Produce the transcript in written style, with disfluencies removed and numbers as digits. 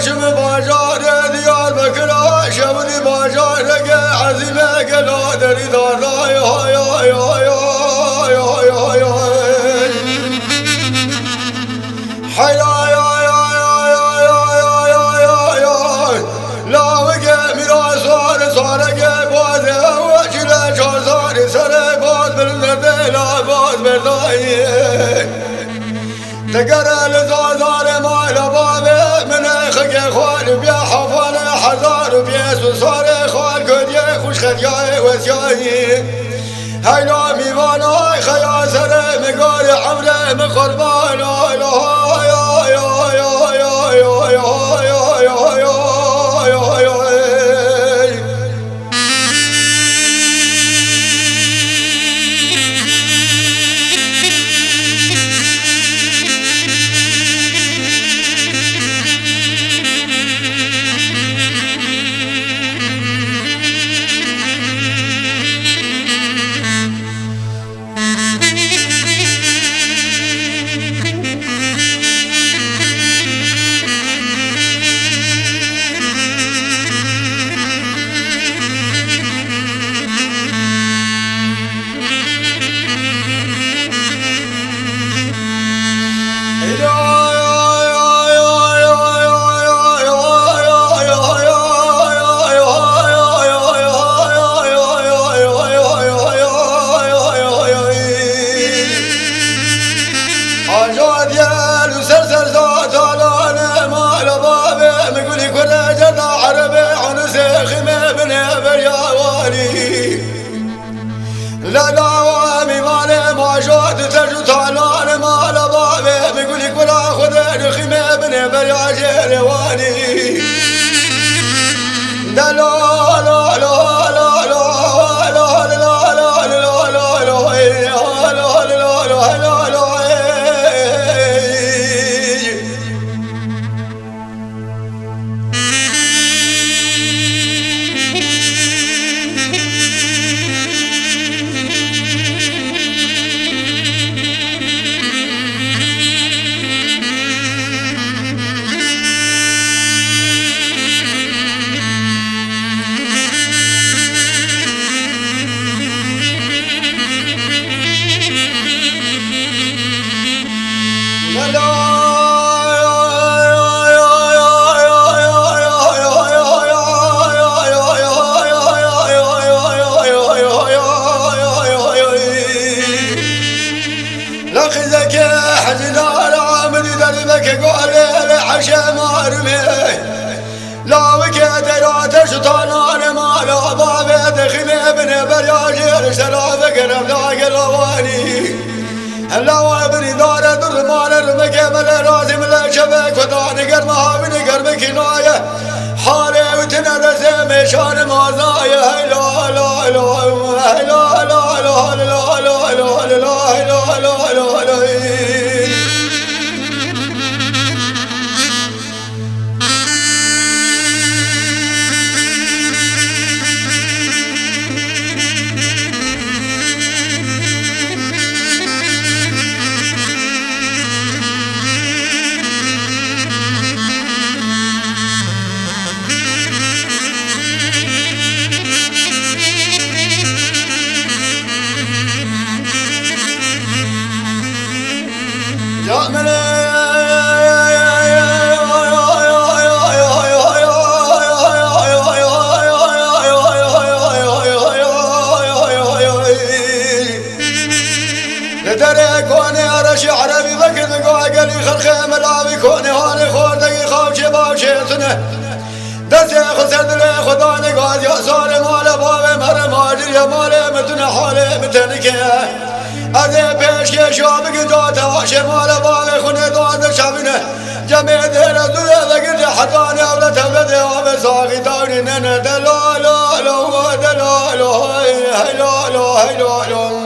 هاشم بازار دیار بکر شبنی بازار که عظیمه گلا دری دارای های های های های های های تقرا لزازار مال بابه من خق خوال بيا حفال حزار بيس صار خوال كديه خوش خدياي وسياي هاي لا ميوانا خيا سر مقار عمره مقربان لا لا يا يا يا يا يا يا يا لا لا وامي مالي ما جود ترجو طالان مال بابي بيقول لك ولا خذ الخيمه بن برياجي واني لا لا لا لا لا لا لا لا لا لا لا لا لا لا وكدرات شطانان مالا بابي دخمي بن برياجير شراب قرب ذاك الرواني هلا وابني دار در مال المكمل رازم الشبك وداني قرمها بني قرب كنايه حالي وتندس مشان مازايا لا لا لا لا لا لا لا لا لا لا لا لا عربي بكر قال لي خلخه ملعبي كوني هاني خوردي خوف شباب شيطنه دسي خسرت لي خداني قال يا صار مال بابي مر ماجر يا مالي متن حالي متنكه ازي بيش شابك دوتا شمال بابي خوني دوت شابنه جميع دير الدنيا ذكر حطاني اولاد اولاد ابي صاغي داري نن دلالو دلالو هي لا لا لا